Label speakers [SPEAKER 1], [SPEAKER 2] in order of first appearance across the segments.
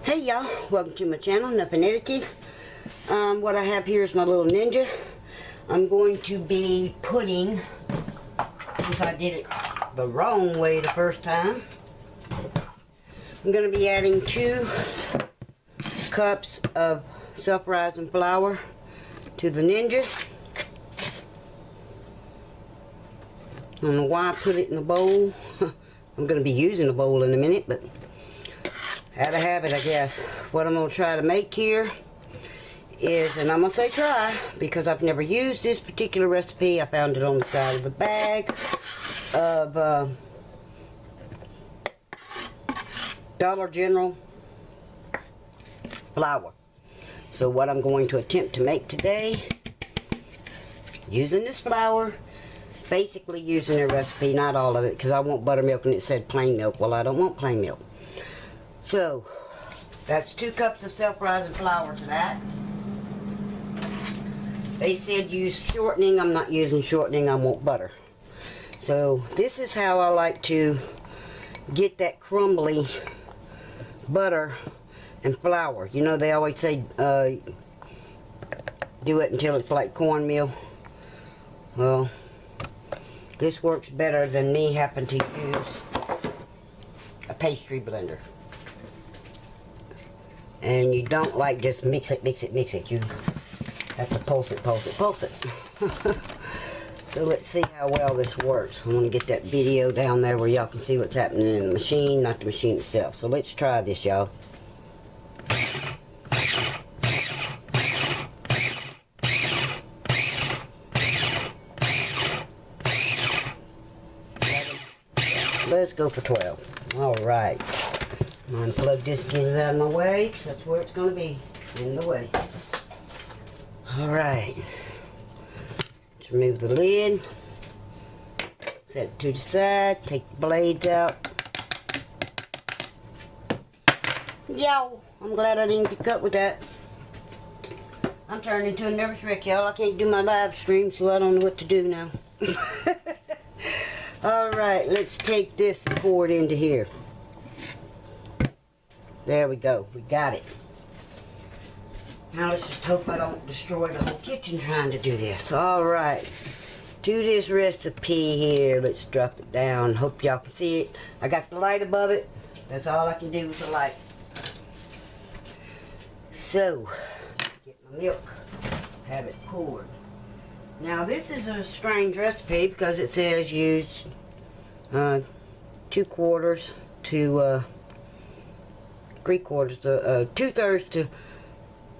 [SPEAKER 1] Hey y'all, welcome to my channel, Nothing Etiquette. What I have here is my little Ninja. I'm going to be putting, since I did it the wrong way the first time, I'm going to be adding 2 cups of self-rising flour to the Ninja. I don't know why I put it in a bowl. I'm going to be using a bowl in a minute, but out of habit, I guess. What I'm going to try to make here is, and I'm going to say try, because I've never used this particular recipe. I found it on the side of the bag of Dollar General flour. So what I'm going to attempt to make today, using this flour, basically using the recipe, not all of it, because I want buttermilk and it said plain milk. Well, I don't want plain milk. So, that's 2 cups of self-rising flour to that. They said use shortening. I'm not using shortening. I want butter. So, this is how I like to get that crumbly butter and flour. You know, they always say do it until it's like cornmeal. Well, this works better than me having to use a pastry blender. And you don't like just mix it. You have to pulse it. So let's see how well this works. I want to get that video down there where y'all can see what's happening in the machine, not the machine itself. So let's try this, y'all. Let's go for 12. All right. Unplug this, get it out of my way, because that's where it's going to be, in the way. Alright. Let's remove the lid. Set it to the side. Take the blades out. Yo! I'm glad I didn't get cut with that. I'm turning into a nervous wreck, y'all. I can't do my live stream, so I don't know what to do now. Alright, let's take this and pour it into here. There we go. We got it. Now let's just hope I don't destroy the whole kitchen trying to do this. Alright. To this recipe here, let's drop it down. Hope y'all can see it. I got the light above it. That's all I can do with the light. So, get my milk. Have it poured. Now this is a strange recipe because it says use 2/4 to 3/4, 2/3 to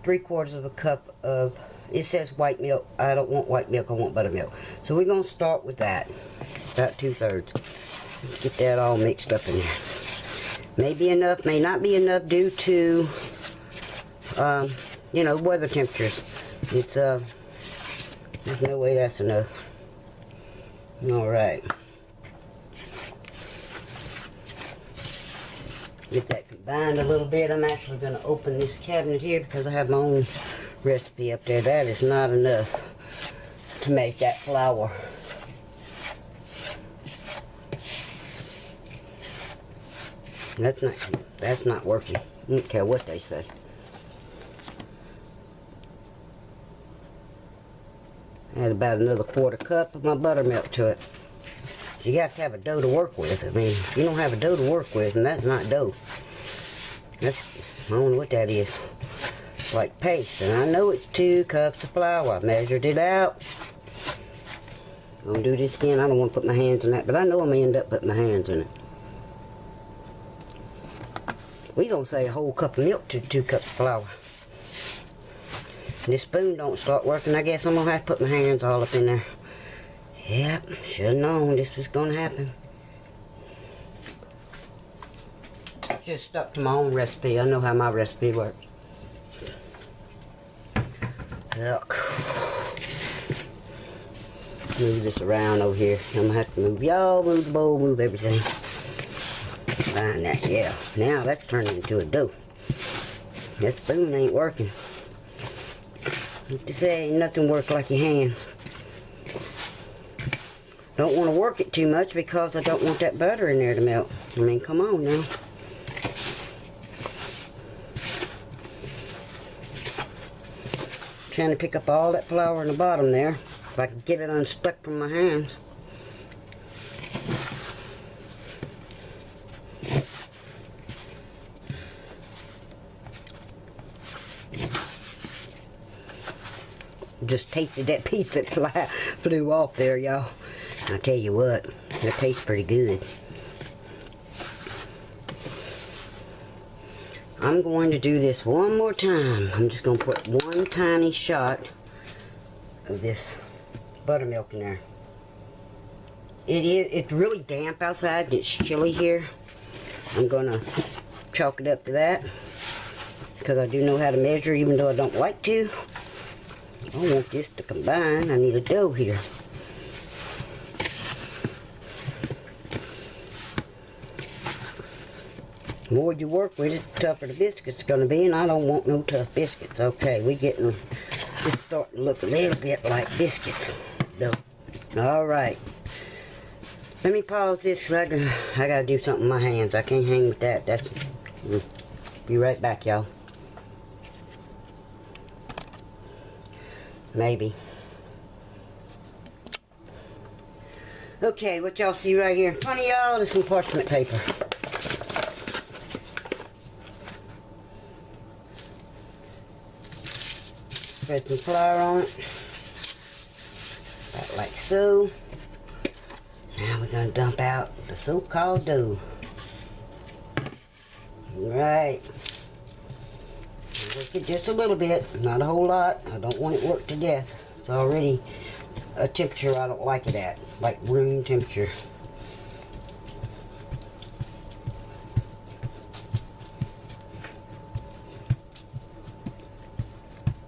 [SPEAKER 1] 3/4 of a cup of, it says white milk. I don't want white milk, I want buttermilk. So we're going to start with that, about 2/3. Let's get that all mixed up in there. May be enough, may not be enough due to, you know, weather temperatures. It's, there's no way that's enough. Alright. Get that combined a little bit. I'm actually going to open this cabinet here because I have my own recipe up there. That is not enough to make that flour. That's not working. I don't care what they say. Add about another 1/4 cup of my buttermilk to it. You have to have a dough to work with. I mean, if you don't have a dough to work with, and that's not dough. That's, I don't know what that is. It's like paste, and I know it's 2 cups of flour. I measured it out. I'm gonna do this again. I don't want to put my hands in that, but I know I'm gonna end up putting my hands in it. We gonna say a whole cup of milk to 2 cups of flour. This spoon don't start working. I guess I'm gonna have to put my hands all up in there. Yep, should have known this was gonna happen. Just stuck to my own recipe. I know how my recipe works. Look. Move this around over here. I'm gonna have to move y'all, move the bowl, move everything. Find that, yeah. Now that's turning into a dough. That spoon ain't working. Like to say, ain't nothing work like your hands. Don't want to work it too much because I don't want that butter in there to melt. I mean, come on now. Trying to pick up all that flour in the bottom there. If I can get it unstuck from my hands. Just tasted that piece that flew off there, y'all. I'll tell you what, it tastes pretty good. I'm going to do this one more time. I'm just going to put one tiny shot of this buttermilk in there. It's really damp outside and it's chilly here. I'm going to chalk it up to that because I do know how to measure even though I don't like to. I want this to combine. I need a dough here. The more you work with it, the tougher the biscuit's going to be, and I don't want no tough biscuits. Okay, we getting it's starting to look a little bit like biscuits. All right. Let me pause this because I got to do something with my hands. I can't hang with that. Be right back, y'all. Maybe. Okay, what y'all see right here in front of y'all is some parchment paper. Spread some flour on it. About like so. Now we're going to dump out the so-called dough. Right. Work it just a little bit, not a whole lot. I don't want it worked to death. It's already a temperature I don't like it at, like room temperature.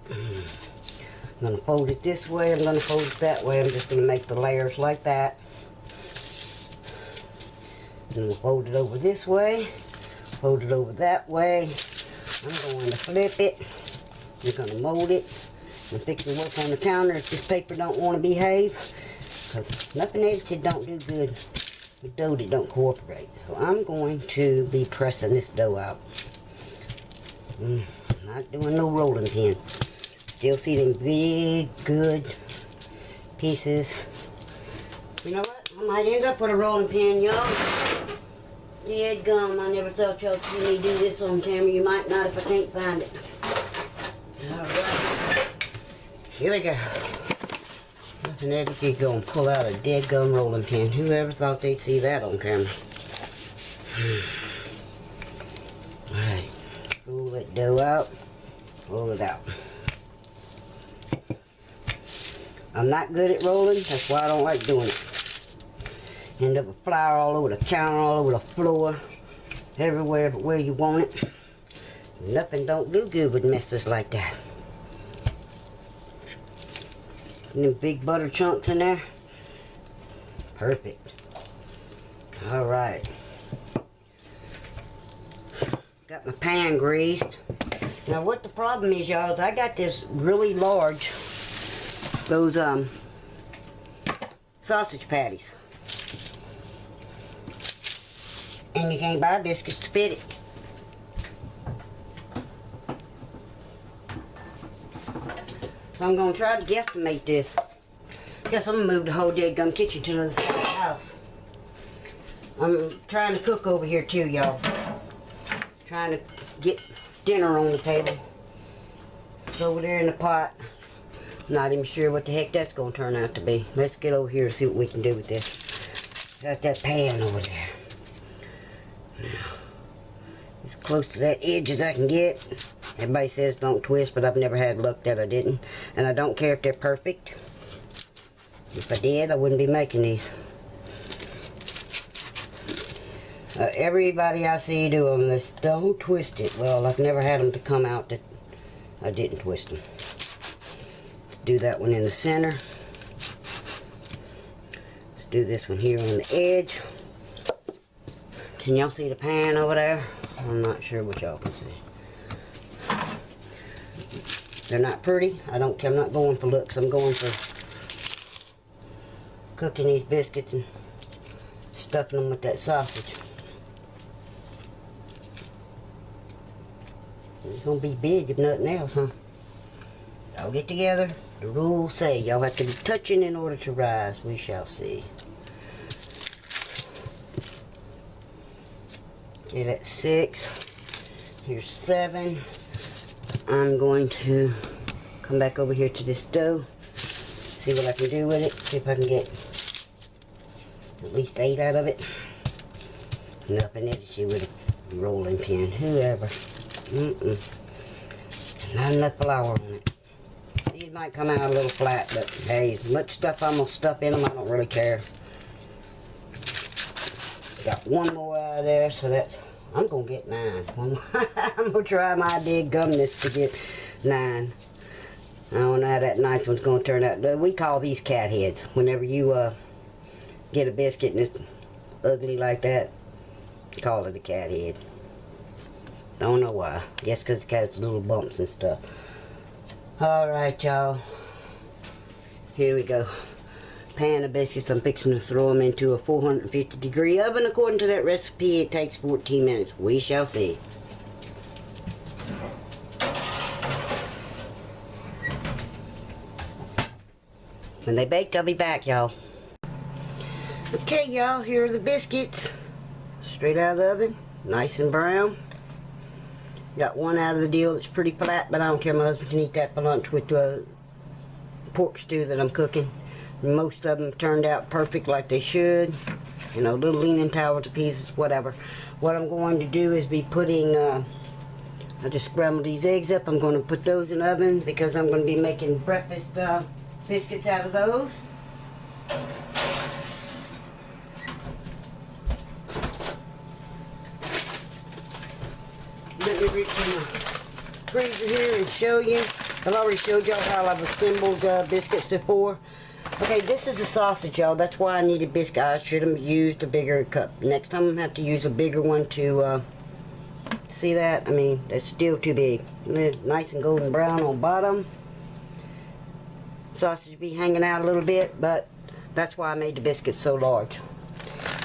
[SPEAKER 1] I'm going to fold it this way, I'm going to fold it that way. I'm just going to make the layers like that. Then we'll fold it over this way, fold it over that way. I'm going to flip it. We're going to mold it and fix the work on the counter if this paper don't want to behave. Because nothing edited don't do good with dough that don't cooperate. So I'm going to be pressing this dough out. Not doing no rolling pin. Still see them big, good pieces. You know what? I might end up with a rolling pin, y'all. Dead gum, I never thought y'all see me do this on camera. You might not if I can't find it. Alright. Here we go. Nothing ever could go and pull out a dead gum rolling pin. Whoever thought they'd see that on camera? Alright. Pull that dough out. Roll it out. I'm not good at rolling. That's why I don't like doing it. End up with flour all over the counter, all over the floor, everywhere but where you want it. Nothing don't do good with messes like that. And them big butter chunks in there. Perfect. Alright. Got my pan greased. Now what the problem is, y'all, is I got this really large, those sausage patties. And you can't buy biscuits to fit it. So I'm going to try to guesstimate this. Guess I'm going to move the whole dead gum kitchen to the other side of the house. I'm trying to cook over here too, y'all. Trying to get dinner on the table. It's over there in the pot. Not even sure what the heck that's going to turn out to be. Let's get over here and see what we can do with this. Got that pan over there. Now, as close to that edge as I can get. Everybody says don't twist, but I've never had luck that I didn't. And I don't care if they're perfect. If I did, I wouldn't be making these. Everybody I see do them this, don't twist it. Well, I've never had them to come out that I didn't twist them. Do that one in the center. Let's do this one here on the edge. Can y'all see the pan over there? I'm not sure what y'all can see. They're not pretty. I'm not going for looks. I'm going for cooking these biscuits and stuffing them with that sausage. It's gonna be big if nothing else, huh? Y'all get together. The rules say y'all have to be touching in order to rise. We shall see. Okay, that's 6. Here's 7. I'm going to come back over here to this dough. See what I can do with it. See if I can get at least 8 out of it. Nothing in it. See with a rolling pin. Whoever. Not enough flour on it. These might come out a little flat, but hey, as much stuff I'm gonna stuff in them, I don't really care. Got one more out of there, so that's, I'm gonna get 9. I'm gonna try my big gumness to get 9. I don't know how that ninth one's gonna turn out. We call these cat heads. Whenever you get a biscuit and it's ugly like that, call it a cat head. Don't know why. Guess because it has little bumps and stuff. Alright, y'all. Here we go. Pan of biscuits. I'm fixing to throw them into a 450-degree oven. According to that recipe, it takes 14 minutes. We shall see. When they baked, I'll be back, y'all. Okay, y'all. Here are the biscuits. Straight out of the oven. Nice and brown. Got one out of the deal that's pretty flat, but I don't care. My husband can eat that for lunch with the pork stew that I'm cooking. Most of them turned out perfect like they should. You know, little leaning towers to pieces, whatever. What I'm going to do is be putting, I just scrambled these eggs up. I'm going to put those in the oven because I'm going to be making breakfast biscuits out of those. Let me reach in the freezer here and show you. I've already showed y'all how I've assembled biscuits before. Okay, this is the sausage, y'all. That's why I need a biscuit. I should have used a bigger cup. Next time I'm going to have to use a bigger one to, see that? I mean, that's still too big. Nice and golden brown on bottom. Sausage be hanging out a little bit, but that's why I made the biscuits so large.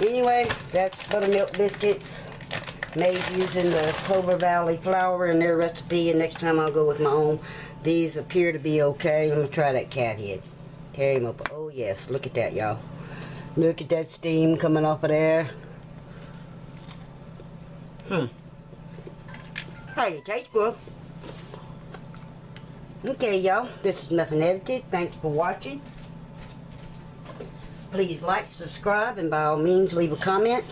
[SPEAKER 1] Anyway, that's Buttermilk Biscuits. Made using the Clover Valley flour in their recipe, and next time I'll go with my own. These appear to be okay. I'm going to try that cat head. Carry them up. Oh yes, look at that, y'all. Look at that steam coming off of there. Hey, it tastes good. Okay, y'all. This is Nothing Edited. Thanks for watching. Please like, subscribe, and by all means leave a comment.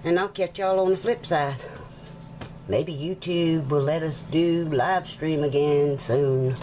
[SPEAKER 1] And I'll catch y'all on the flip side. Maybe YouTube will let us do live stream again soon.